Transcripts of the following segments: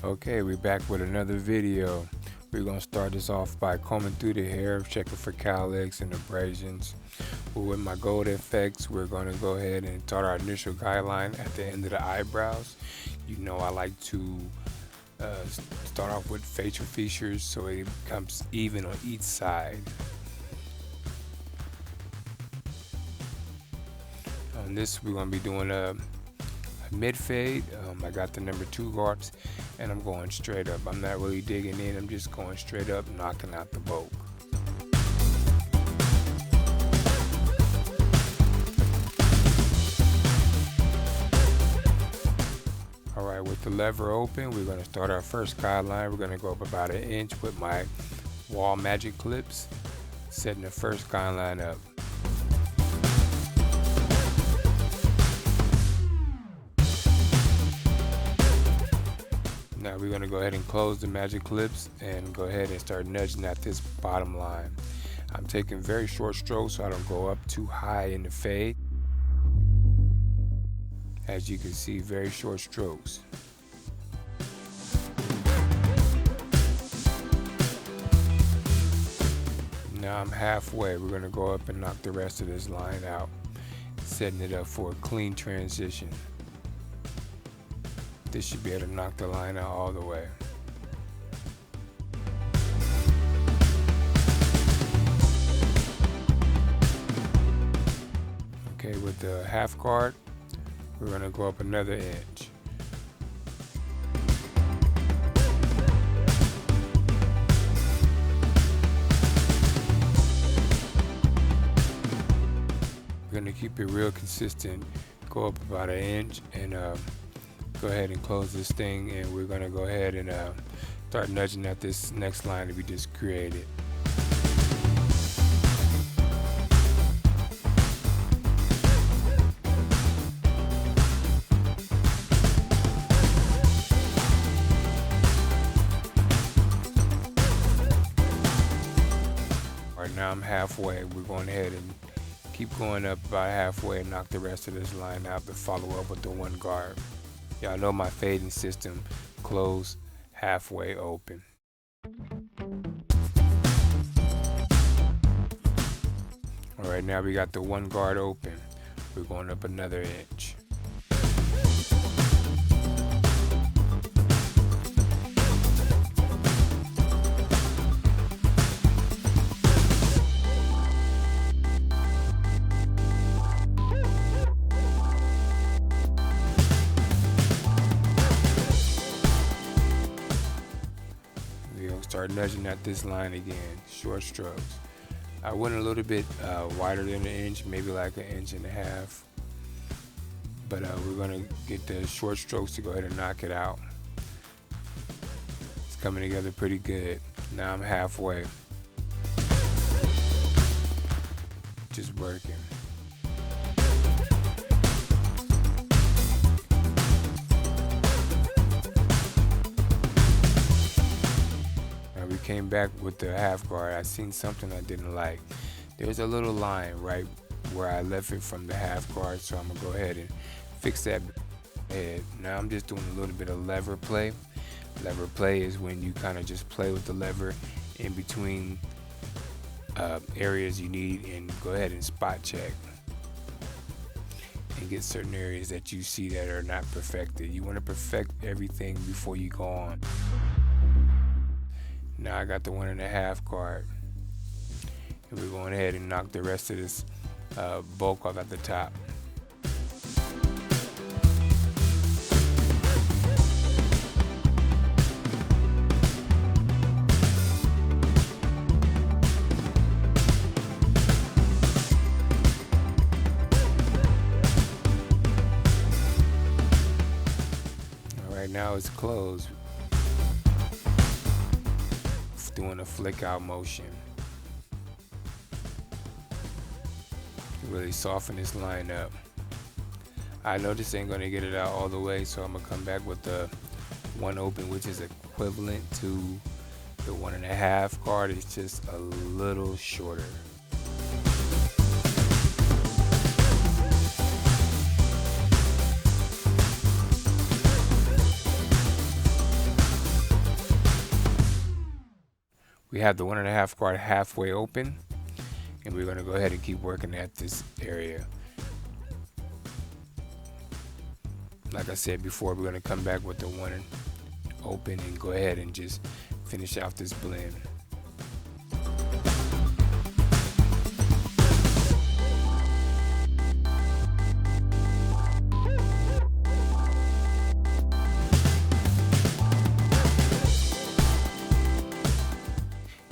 Okay, we're back with another video. We're going to start this off by combing through the hair, checking for cowlicks and abrasions. But with my gold effects, we're going to go ahead and start our initial guideline at the end of the eyebrows. You know I like to start off with facial features so it becomes even on each side. On this, we're going to be doing a mid fade. I got the number 2 guards and I'm going straight up. I'm not really digging in, I'm just going straight up, knocking out the bulk. Alright, with the lever open, we're going to start our first guideline. We're going to go up about 1 inch with my wall magic clips, setting the first guideline up. Now we're going to go ahead and close the magic clips and go ahead and start nudging at this bottom line. I'm taking very short strokes so I don't go up too high in the fade. As you can see, very short strokes. Now I'm halfway. We're going to go up and knock the rest of this line out, setting it up for a clean transition. This should be able to knock the line out all the way. Okay, with the half guard, we're going to go up another inch. We're going to keep it real consistent, go up about 1 inch and go ahead and close this thing, and we're going to go ahead and start nudging at this next line that we just created. Alright, now I'm halfway. We're going ahead and keep going up about halfway and knock the rest of this line out to follow up with the 1 guard. Y'all know my fading system, close, halfway, open. Alright, now we got the 1 guard open. We're going up another inch. Start nudging at this line again, short strokes. I went a little bit wider than 1 inch, maybe like 1.5 inches, but we're gonna get the short strokes to go ahead and knock it out. It's coming together pretty good. Now I'm halfway, just working. Came back with the half guard. I seen something I didn't like. There's a little line right where I left it from the half guard, so I'm gonna go ahead and fix that head. Now I'm just doing a little bit of lever play. Lever play is when you kind of just play with the lever in between areas you need, and go ahead and spot check and get certain areas that you see that are not perfected. You want to perfect everything before you go on. Now I got the 1.5 guard, and we're going ahead and knock the rest of this bulk off at the top. All right, now it's closed. Doing a flick out motion. Really soften this line up. I know this ain't gonna get it out all the way, so I'm gonna come back with the 1 open, which is equivalent to the 1.5 guard. It's just a little shorter. We have the 1.5 guard halfway open, and we're gonna go ahead and keep working at this area. Like I said before, we're gonna come back with the one open and go ahead and just finish off this blend.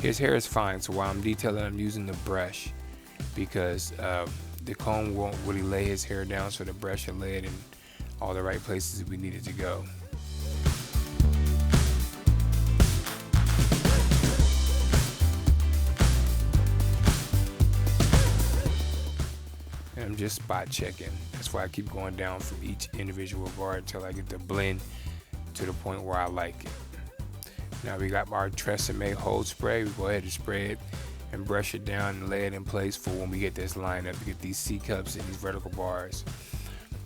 His hair is fine, so while I'm detailing, I'm using the brush because the comb won't really lay his hair down, so the brush will lay it in all the right places we need it to go. And I'm just spot checking. That's why I keep going down from each individual guard until I get the blend to the point where I like it. Now we got our Tresemme hold spray. We go ahead and spray it and brush it down and lay it in place for when we get this line up to get these C cups and these vertical bars.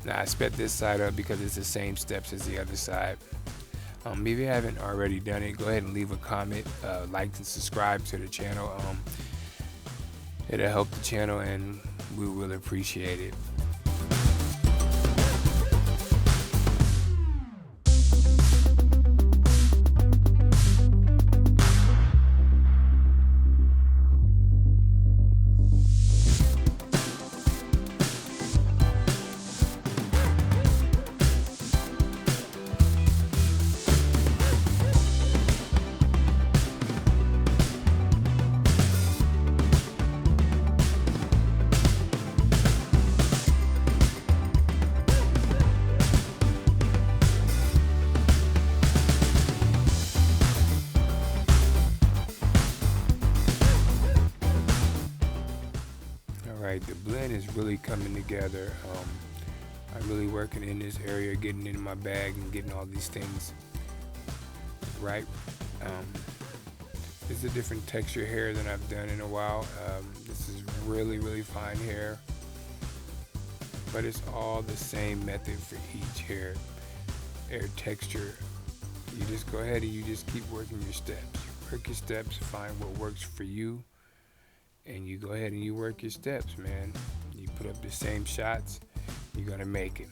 Now I sped this side up because it's the same steps as the other side. If you haven't already done it, go ahead and leave a comment, like and subscribe to the channel. It'll help the channel and we will appreciate it. Alright, the blend is really coming together. I'm really working in this area, getting in my bag and getting all these things right. It's a different texture hair than I've done in a while. This is really fine hair, but it's all the same method for each hair texture. You just go ahead and you just keep working your steps. You work your steps, find what works for you, and you go ahead and you work your steps, man. You put up the same shots, you're gonna make it.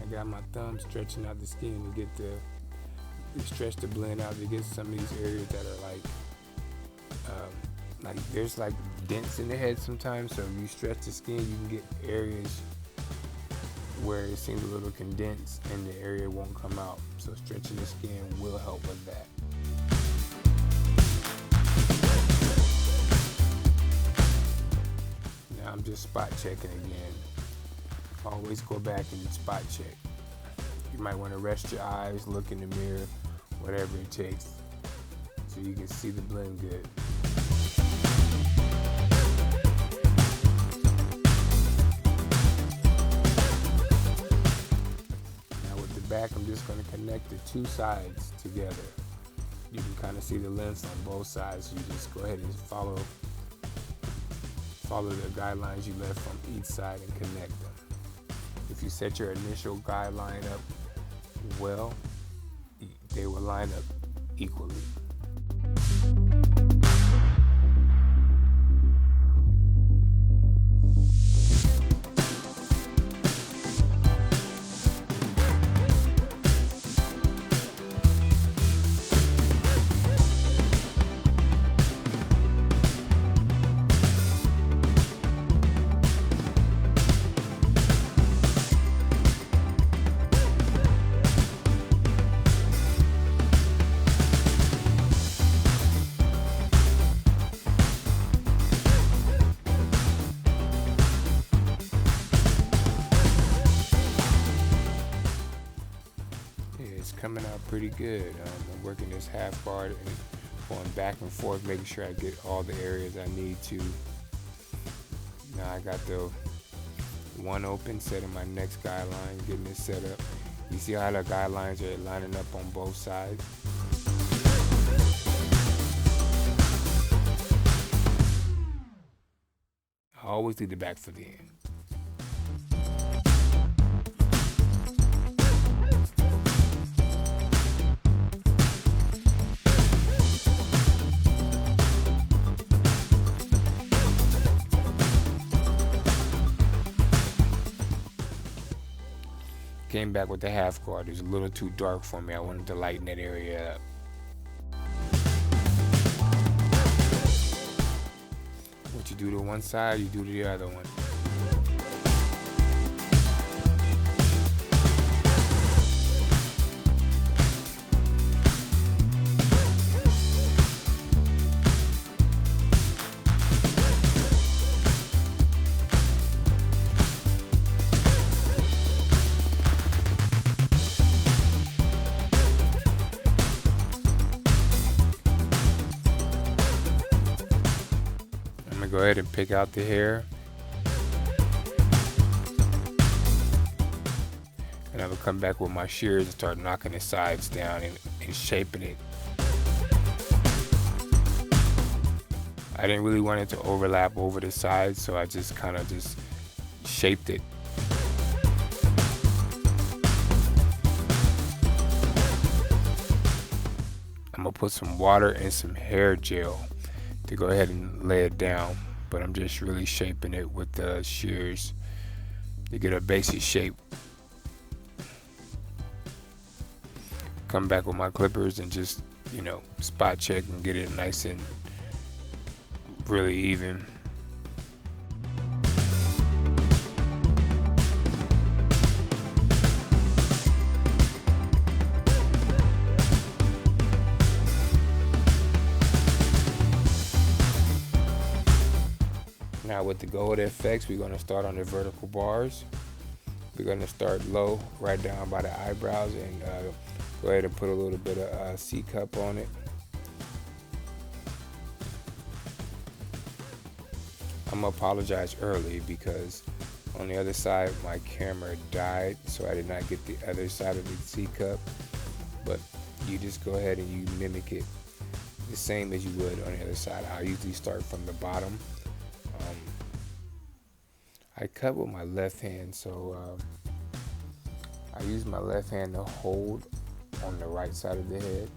I got my thumb stretching out the skin to get to stretch the blend out to get some of these areas that are like there's like dents in the head sometimes, so if you stretch the skin you can get areas where it seems a little condensed and the area won't come out. So stretching the skin will help with that. Now I'm just spot checking again. Always go back and spot check. You might want to rest your eyes, look in the mirror, whatever it takes, so you can see the blend good. Back, I'm just going to connect the two sides together. You can kind of see the lengths on both sides, so you just go ahead and follow the guidelines you left from each side and connect them. If you set your initial guideline up well, they will line up equally. Coming out pretty good. I'm working this half guard and going back and forth, making sure I get all the areas I need to. Now I got the one open, setting my next guideline, getting it set up. You see how the guidelines are lining up on both sides? I always leave the back for the end. Came back with the half guard. It was a little too dark for me. I wanted to lighten that area up. What you do to one side, you do to the other one. I'm gonna go ahead and pick out the hair. And I'm gonna come back with my shears and start knocking the sides down and shaping it. I didn't really want it to overlap over the sides, so I just kind of just shaped it. I'm gonna put some water and some hair gel to go ahead and lay it down, but I'm just really shaping it with the shears to get a basic shape. Come back with my clippers and just, spot check and get it nice and really even. Now with the gold FX, we're going to start on the vertical bars. We're going to start low, right down by the eyebrows, and go ahead and put a little bit of C cup on it. I'm going to apologize early because on the other side my camera died, so I did not get the other side of the C cup. But you just go ahead and you mimic it the same as you would on the other side. I usually start from the bottom. I cut with my left hand, so I use my left hand to hold on the right side of the head,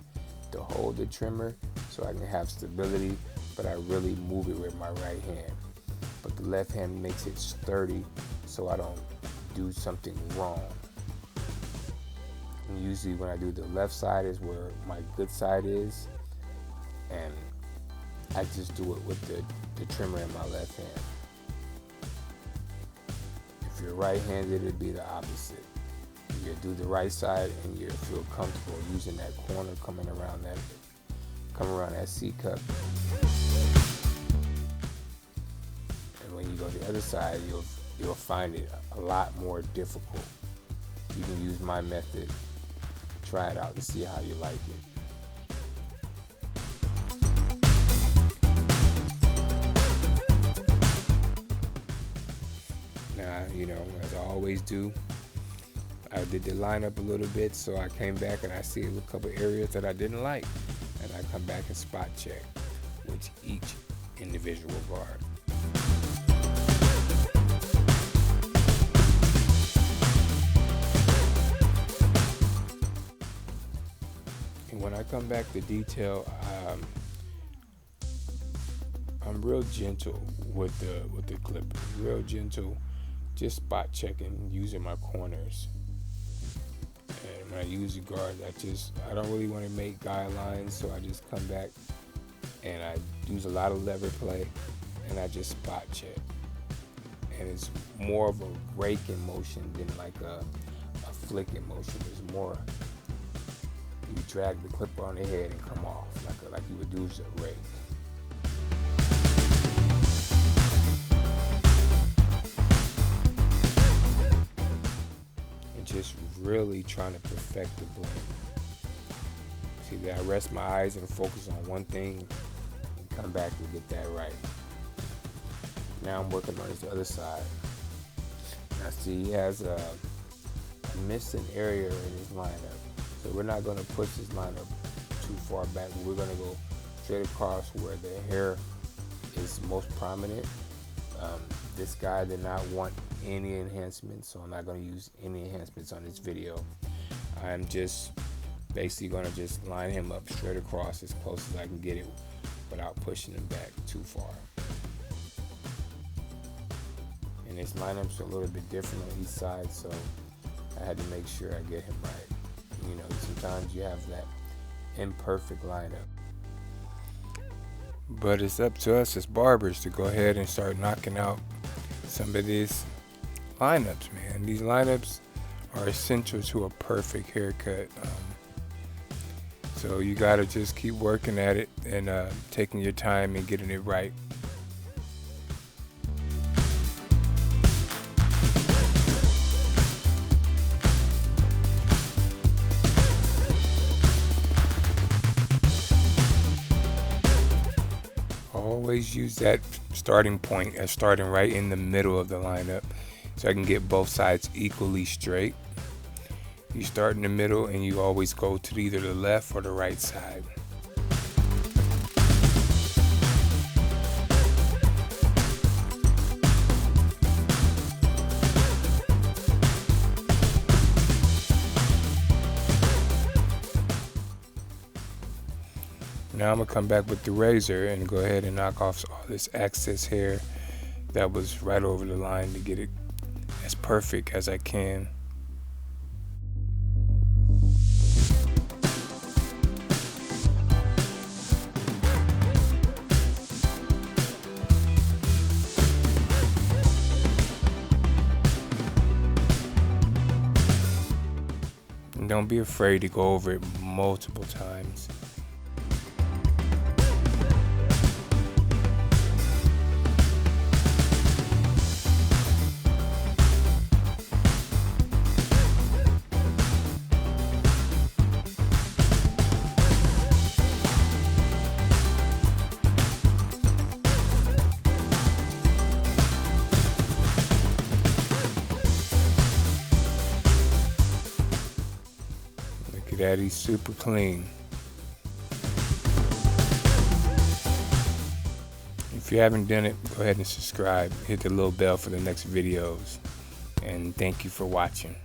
to hold the trimmer so I can have stability, but I really move it with my right hand. But the left hand makes it sturdy so I don't do something wrong. And usually when I do the left side is where my good side is, and I just do it with the trimmer in my left hand. If you're right-handed, it'd be the opposite. You do the right side and you feel comfortable using that corner coming around that C cup. And when you go to the other side, you'll find it a lot more difficult. You can use my method, try it out and see how you like it. As I always do, I did the lineup a little bit, so I came back and I see a couple areas that I didn't like, and I come back and spot check with each individual guard. And when I come back to detail, I'm real gentle with the clipper, real gentle. Just spot checking using my corners. And when I use the guard, I don't really want to make guidelines, so I just come back and I use a lot of lever play and I just spot check. And it's more of a raking motion than like a flicking motion. It's more you drag the clipper on the head and come off like you would do with a rake. Just really trying to perfect the blend. See that I rest my eyes and focus on one thing and come back and get that right. Now I'm working on this other side. Now see, he has a missing area in his lineup. So we're not going to push his lineup too far back. We're going to go straight across where the hair is most prominent. This guy did not want any enhancements, so I'm not going to use any enhancements on this video. I'm just basically going to just line him up straight across as close as I can get it without pushing him back too far. And his lineups are a little bit different on each side, so I had to make sure I get him right. You know, sometimes you have that imperfect lineup. But it's up to us as barbers to go ahead and start knocking out some of these lineups, man. These lineups are essential to a perfect haircut. So you gotta just keep working at it and taking your time and getting it right. Always use that starting point as starting right in the middle of the lineup so I can get both sides equally straight. You start in the middle and you always go to either the left or the right side. Now I'm going to come back with the razor and go ahead and knock off all this excess hair that was right over the line to get it as perfect as I can. And don't be afraid to go over it multiple times. Look at that, he's super clean. If you haven't done it, go ahead and subscribe. Hit the little bell for the next videos. And thank you for watching.